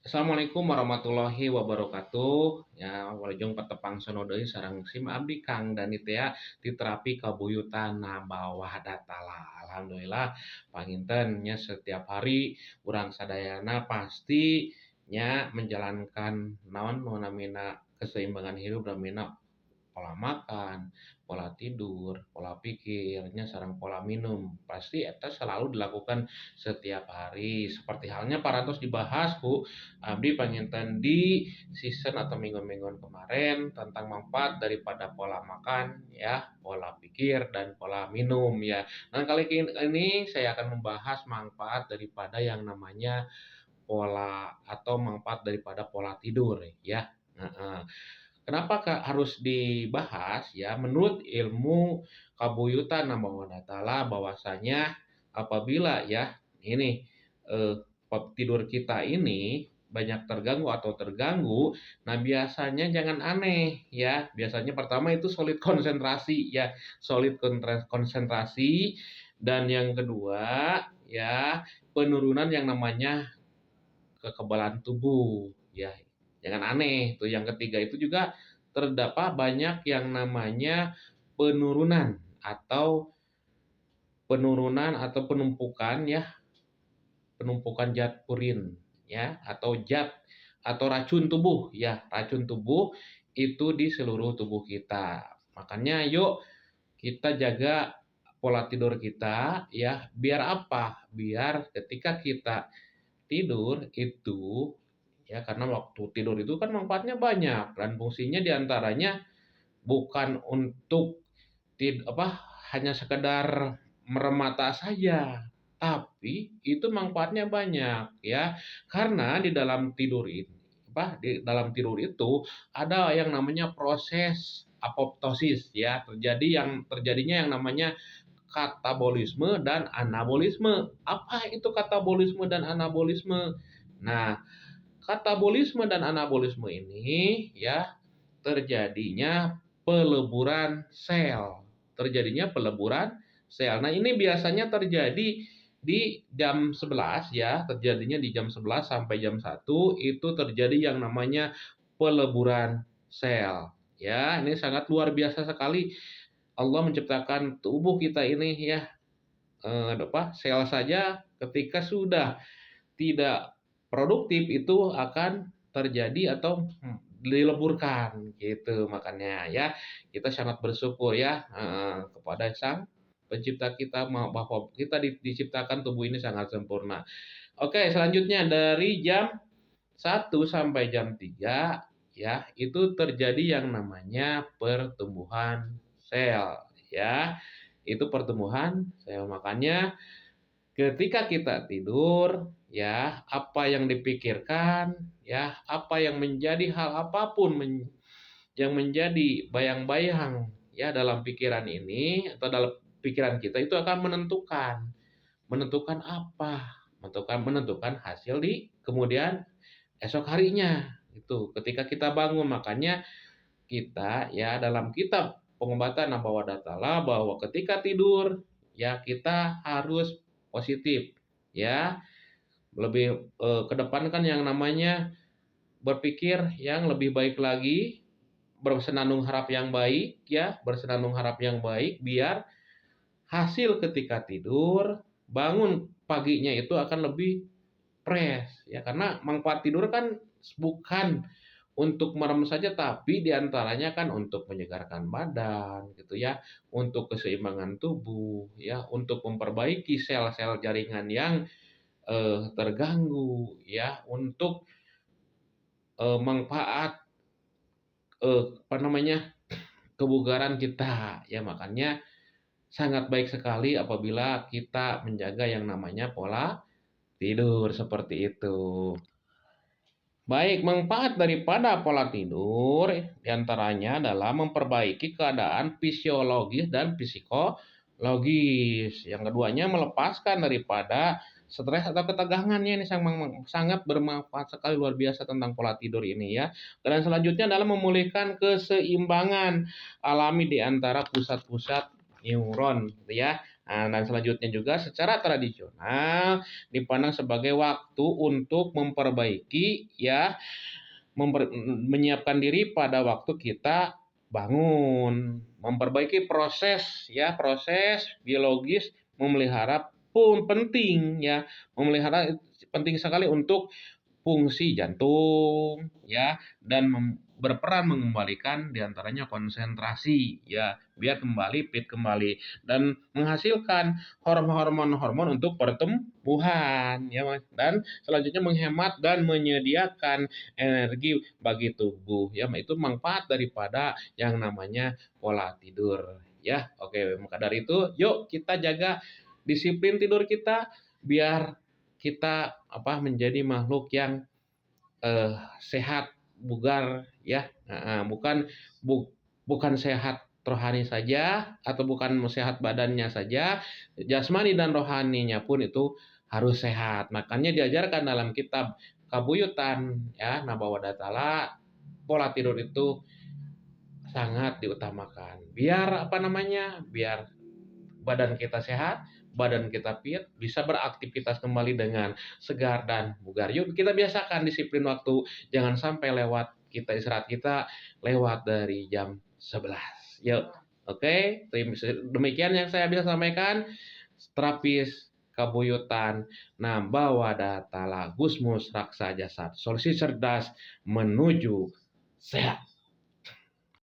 Assalamualaikum warahmatullahi wabarakatuh. Ya, walajeng petepang sono deui sareng sim abdi Kang Dani teh ya di terapi kabuyutan bawah datala. Alhamdulillah panginten nya setiap hari urang sadayana pasti nya menjalankan naon nu namina keseimbangan hidup namina pola makan, pola tidur, pola pikirnya sareng pola minum. Pasti eta selalu dilakukan setiap hari. Seperti halnya parantos dibahas ku abdi panginten di season atau minggu-mingguan kemarin tentang manfaat daripada pola makan ya, pola pikir dan pola minum ya. Nah, kali ini saya akan membahas manfaat daripada yang namanya pola atau manfaat daripada pola tidur ya. Heeh. Kenapa Kak harus dibahas ya? Menurut ilmu kabuyutan Nambah bahwasanya apabila ya ini eh, tidur kita ini banyak terganggu atau terganggu, nah biasanya jangan aneh ya. Biasanya pertama itu solid konsentrasi ya, solid konsentrasi dan yang kedua ya penurunan yang namanya kekebalan tubuh ya. Jangan aneh tuh. Yang ketiga itu juga terdapat banyak yang namanya penurunan atau penumpukan ya, penumpukan zat purin ya atau zat atau racun tubuh ya, racun tubuh itu di seluruh tubuh kita. Makanya yuk kita jaga pola tidur kita ya, biar apa? Biar ketika kita tidur itu ya, karena waktu tidur itu kan manfaatnya banyak dan fungsinya diantaranya bukan untuk hanya sekedar merem mata saja, tapi itu manfaatnya banyak ya. Karena di dalam tidur ini di dalam tidur itu ada yang namanya proses apoptosis ya, terjadinya yang namanya katabolisme dan anabolisme. Apa itu katabolisme dan anabolisme? Nah, katabolisme dan anabolisme ini ya terjadinya peleburan sel. Terjadinya peleburan sel. Nah, ini biasanya terjadi di jam 11 ya, terjadinya di jam 11 sampai jam 1 itu terjadi yang namanya peleburan sel. Ya, ini sangat luar biasa sekali Allah menciptakan tubuh kita ini ya, sel saja ketika sudah tidak produktif itu akan terjadi atau dileburkan gitu. Makanya ya kita sangat bersyukur ya kepada Sang Pencipta kita bahwa kita diciptakan tubuh ini sangat sempurna. Oke, selanjutnya dari jam 1 sampai jam 3 ya itu terjadi yang namanya pertumbuhan sel ya. Itu pertumbuhan sel. Makanya ketika kita tidur, ya, apa yang dipikirkan, ya, apa yang menjadi hal apapun yang menjadi bayang-bayang ya dalam pikiran ini atau dalam pikiran kita itu akan menentukan apa? Menentukan hasil di kemudian esok harinya. Itu ketika kita bangun. Makanya kita ya dalam kitab pengobatan Nabawadatala bahwa ketika tidur ya kita harus positif ya, lebih kedepankan yang namanya berpikir yang lebih baik lagi, bersenandung harap yang baik ya, bersenandung harap yang baik biar hasil ketika tidur bangun paginya itu akan lebih fresh ya, karena manfaat tidur kan bukan untuk merem saja tapi diantaranya kan untuk menyegarkan badan gitu ya, untuk keseimbangan tubuh ya, untuk memperbaiki sel-sel jaringan yang terganggu ya, untuk manfaat apa namanya kebugaran kita ya. Makanya sangat baik sekali apabila kita menjaga yang namanya pola tidur seperti itu. Baik, manfaat daripada pola tidur diantaranya adalah memperbaiki keadaan fisiologis dan psikologis. Yang keduanya melepaskan daripada stres atau ketegangannya. Ini sangat bermanfaat sekali, luar biasa tentang pola tidur ini ya. Dan selanjutnya adalah memulihkan keseimbangan alami di antara pusat-pusat neuron ya. Dan selanjutnya juga secara tradisional dipandang sebagai waktu untuk memperbaiki ya, menyiapkan diri pada waktu kita bangun, memperbaiki proses ya, proses biologis memelihara pun penting ya, memelihara penting sekali untuk fungsi jantung ya, dan berperan mengembalikan diantaranya konsentrasi ya, biar kembali fit kembali dan menghasilkan hormon-hormon untuk pertumbuhan ya Mas. Dan selanjutnya menghemat dan menyediakan energi bagi tubuh ya, itu manfaat daripada yang namanya pola tidur ya. Oke, maka dari itu yuk kita jaga disiplin tidur kita biar kita menjadi makhluk yang sehat, bugar ya. Bukan bukan sehat rohani saja atau bukan sehat badannya saja, jasmani dan rohaninya pun itu harus sehat. Makanya diajarkan dalam kitab Kabuyutan ya, Nabawadatala, pola tidur itu sangat diutamakan. Biar biar badan kita sehat, badan kita fit, bisa beraktivitas kembali dengan segar dan bugar. Yuk kita biasakan disiplin waktu, jangan sampai lewat kita istirahat kita lewat dari jam 11. Yuk, oke, demikian yang saya bisa sampaikan. Terapis Kabuyutan Nabawadatala Gusmus Raksa Jasad, solusi cerdas menuju sehat.